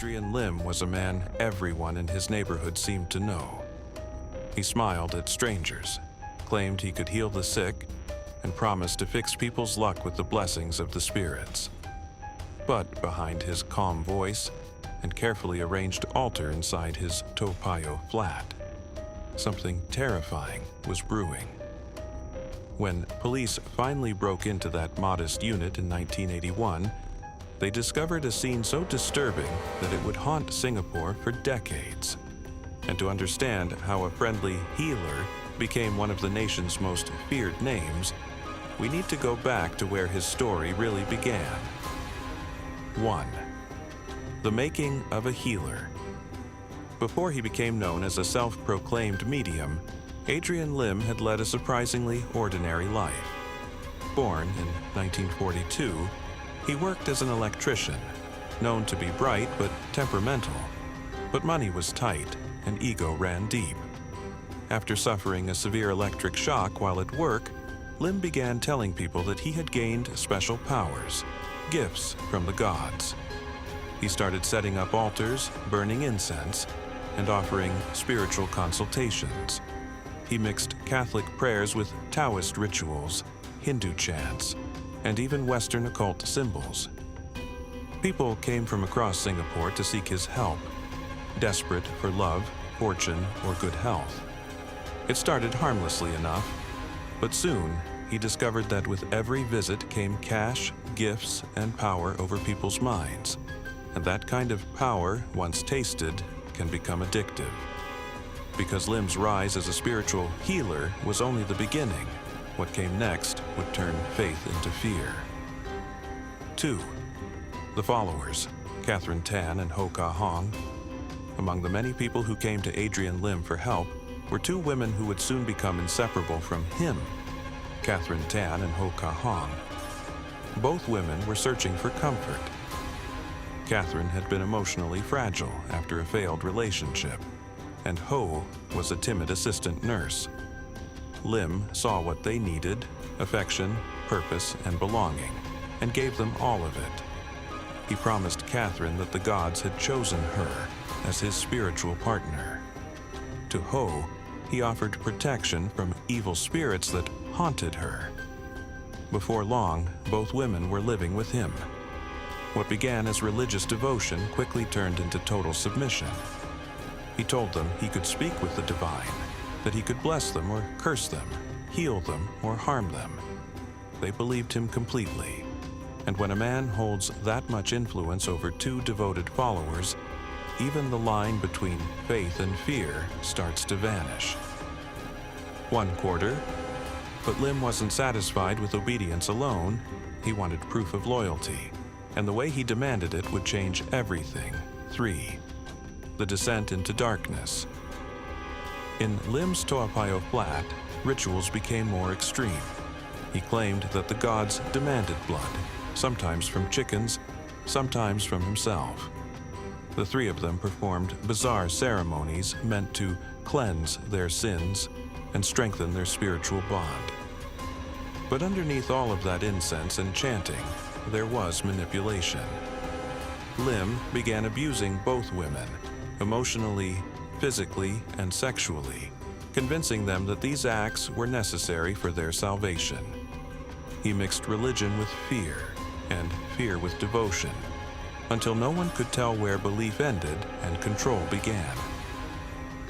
Adrian Lim was a man everyone in his neighborhood seemed to know. He smiled at strangers, claimed he could heal the sick, and promised to fix people's luck with the blessings of the spirits. But behind his calm voice and carefully arranged altar inside his Toa Payoh flat, something terrifying was brewing. When police finally broke into that modest unit in 1981, they discovered a scene so disturbing that it would haunt Singapore for decades. And to understand how a friendly healer became one of the nation's most feared names, we need to go back to where his story really began. 1. The making of a healer. Before he became known as a self-proclaimed medium, Adrian Lim had led a surprisingly ordinary life. Born in 1942, he worked as an electrician, known to be bright but temperamental. But money was tight and ego ran deep. After suffering a severe electric shock while at work, Lim began telling people that he had gained special powers, gifts from the gods. He started setting up altars, burning incense, and offering spiritual consultations. He mixed Catholic prayers with Taoist rituals, Hindu chants, and even Western occult symbols. People came from across Singapore to seek his help, desperate for love, fortune, or good health. It started harmlessly enough, but soon he discovered that with every visit came cash, gifts, and power over people's minds. And that kind of power, once tasted, can become addictive. Because Lim's rise as a spiritual healer was only the beginning, what came next would turn faith into fear. 2. The followers, Catherine Tan and Ho Ka Hong. Among the many people who came to Adrian Lim for help were two women who would soon become inseparable from him, Catherine Tan and Ho Ka Hong. Both women were searching for comfort. Catherine had been emotionally fragile after a failed relationship, and Ho was a timid assistant nurse. Lim saw what they needed, affection, purpose, and belonging, and gave them all of it. He promised Catherine that the gods had chosen her as his spiritual partner. To Ho, he offered protection from evil spirits that haunted her. Before long, both women were living with him. What began as religious devotion quickly turned into total submission. He told them he could speak with the divine, that he could bless them or curse them, heal them or harm them. They believed him completely. And when a man holds that much influence over two devoted followers, even the line between faith and fear starts to vanish. 1 quarter, but Lim wasn't satisfied with obedience alone. He wanted proof of loyalty, and the way he demanded it would change everything. 3. The descent into darkness. In Lim's Toa Payoh flat, rituals became more extreme. He claimed that the gods demanded blood, sometimes from chickens, sometimes from himself. The three of them performed bizarre ceremonies meant to cleanse their sins and strengthen their spiritual bond. But underneath all of that incense and chanting, there was manipulation. Lim began abusing both women, emotionally, physically, and sexually, convincing them that these acts were necessary for their salvation. He mixed religion with fear, and fear with devotion, until no one could tell where belief ended and control began.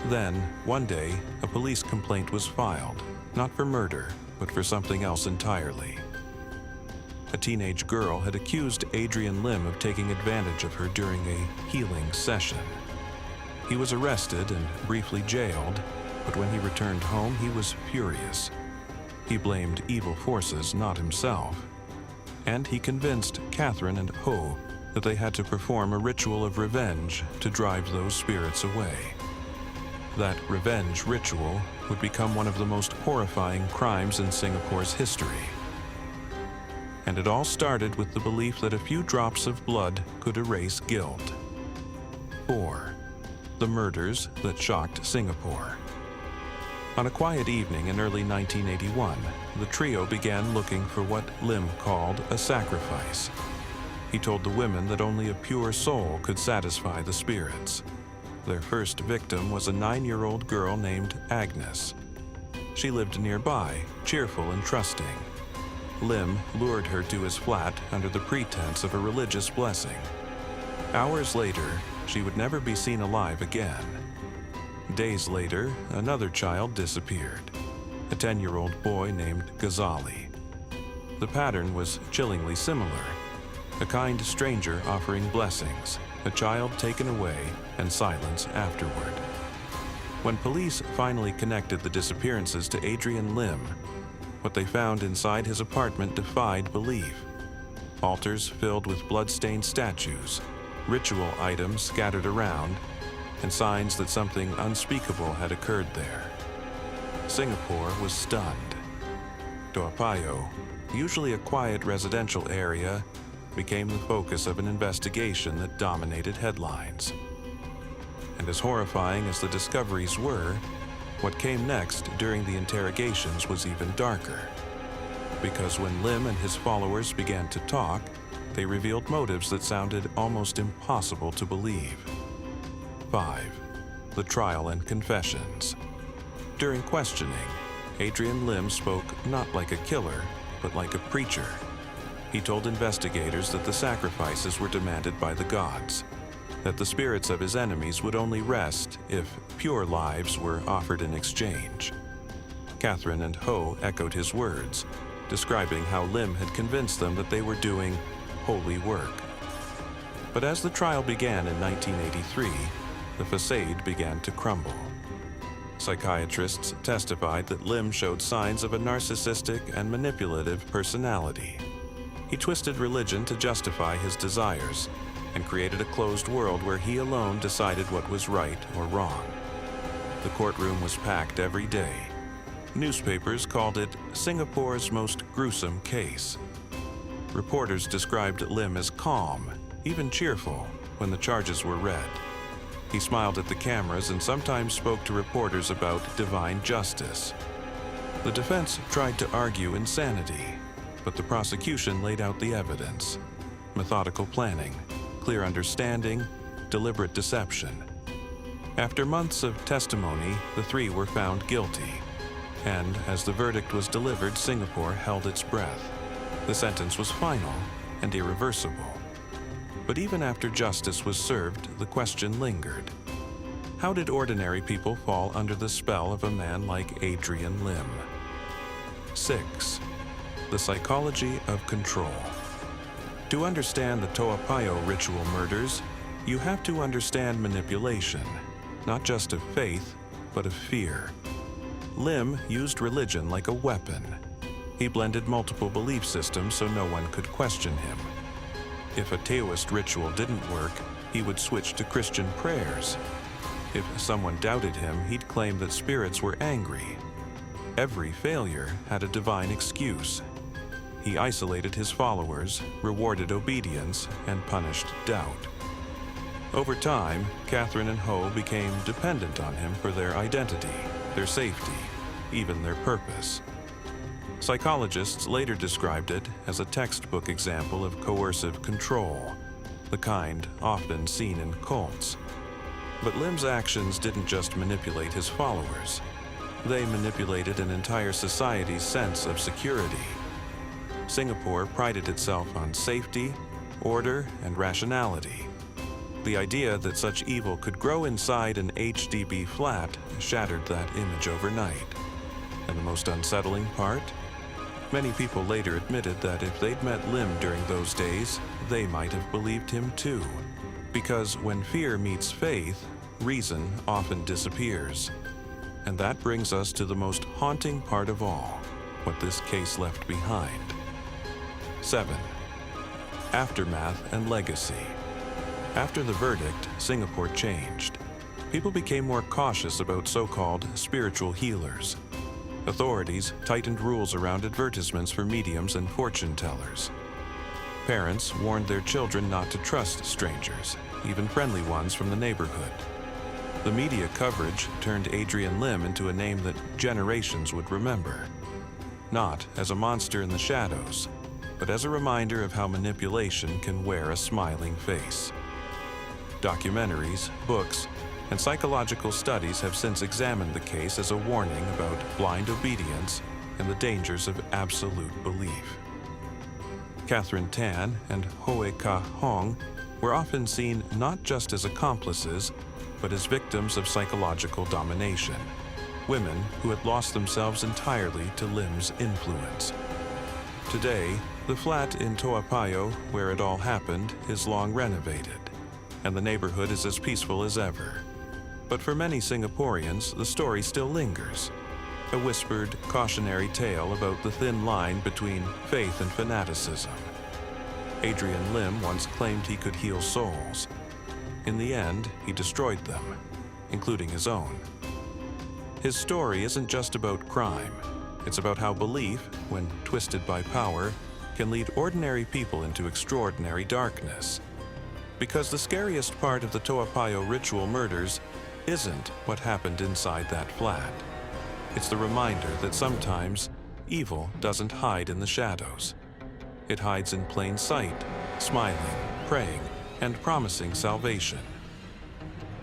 Then, one day, a police complaint was filed, not for murder, but for something else entirely. A teenage girl had accused Adrian Lim of taking advantage of her during a healing session. He was arrested and briefly jailed, but when he returned home, he was furious. He blamed evil forces, not himself. And he convinced Catherine and Ho that they had to perform a ritual of revenge to drive those spirits away. That revenge ritual would become one of the most horrifying crimes in Singapore's history. And it all started with the belief that a few drops of blood could erase guilt. 4. The murders that shocked Singapore. On a quiet evening in early 1981, the trio began looking for what Lim called a sacrifice. He told the women that only a pure soul could satisfy the spirits. Their first victim was a 9-year-old girl named Agnes. She lived nearby, cheerful and trusting. Lim lured her to his flat under the pretense of a religious blessing. Hours later, she would never be seen alive again. Days later, another child disappeared, a 10-year-old boy named Ghazali. The pattern was chillingly similar: a kind stranger offering blessings, a child taken away, and silence afterward. When police finally connected the disappearances to Adrian Lim, what they found inside his apartment defied belief. Altars filled with blood-stained statues, ritual items scattered around, and signs that something unspeakable had occurred there. Singapore was stunned. Toa Payoh, usually a quiet residential area, became the focus of an investigation that dominated headlines. And as horrifying as the discoveries were, what came next during the interrogations was even darker. Because when Lim and his followers began to talk, they revealed motives that sounded almost impossible to believe. 5. The trial and confessions. During questioning, Adrian Lim spoke not like a killer, but like a preacher. He told investigators that the sacrifices were demanded by the gods, that the spirits of his enemies would only rest if pure lives were offered in exchange. Catherine and Ho echoed his words, describing how Lim had convinced them that they were doing holy work. But as the trial began in 1983, the facade began to crumble. Psychiatrists testified that Lim showed signs of a narcissistic and manipulative personality. He twisted religion to justify his desires and created a closed world where he alone decided what was right or wrong. The courtroom was packed every day. Newspapers called it Singapore's most gruesome case. Reporters described Lim as calm, even cheerful, when the charges were read. He smiled at the cameras and sometimes spoke to reporters about divine justice. The defense tried to argue insanity, but the prosecution laid out the evidence: methodical planning, clear understanding, deliberate deception. After months of testimony, the three were found guilty. And as the verdict was delivered, Singapore held its breath. The sentence was final and irreversible. But even after justice was served, the question lingered. How did ordinary people fall under the spell of a man like Adrian Lim? 6. The psychology of control. To understand the Toa Payoh Ritual Murders, you have to understand manipulation, not just of faith, but of fear. Lim used religion like a weapon. He blended multiple belief systems so no one could question him. If a Taoist ritual didn't work, he would switch to Christian prayers. If someone doubted him, he'd claim that spirits were angry. Every failure had a divine excuse. He isolated his followers, rewarded obedience, and punished doubt. Over time, Catherine and Ho became dependent on him for their identity, their safety, even their purpose. Psychologists later described it as a textbook example of coercive control, the kind often seen in cults. But Lim's actions didn't just manipulate his followers. They manipulated an entire society's sense of security. Singapore prided itself on safety, order, and rationality. The idea that such evil could grow inside an HDB flat shattered that image overnight. And the most unsettling part? Many people later admitted that if they'd met Lim during those days, they might have believed him too. Because when fear meets faith, reason often disappears. And that brings us to the most haunting part of all, what this case left behind. 7. Aftermath and legacy. After the verdict, Singapore changed. People became more cautious about so-called spiritual healers. Authorities tightened rules around advertisements for mediums and fortune tellers. Parents warned their children not to trust strangers, even friendly ones from the neighborhood. The media coverage turned Adrian Lim into a name that generations would remember. Not as a monster in the shadows, but as a reminder of how manipulation can wear a smiling face. Documentaries, books, and psychological studies have since examined the case as a warning about blind obedience and the dangers of absolute belief. Catherine Tan and Hoe Ka Hong were often seen not just as accomplices, but as victims of psychological domination, women who had lost themselves entirely to Lim's influence. Today, the flat in Toa Payoh, where it all happened, is long renovated, and the neighborhood is as peaceful as ever. But for many Singaporeans, the story still lingers, a whispered, cautionary tale about the thin line between faith and fanaticism. Adrian Lim once claimed he could heal souls. In the end, he destroyed them, including his own. His story isn't just about crime. It's about how belief, when twisted by power, can lead ordinary people into extraordinary darkness. Because the scariest part of the Toa Payoh Ritual Murders isn't what happened inside that flat. It's the reminder that sometimes evil doesn't hide in the shadows. It hides in plain sight, smiling, praying, and promising salvation.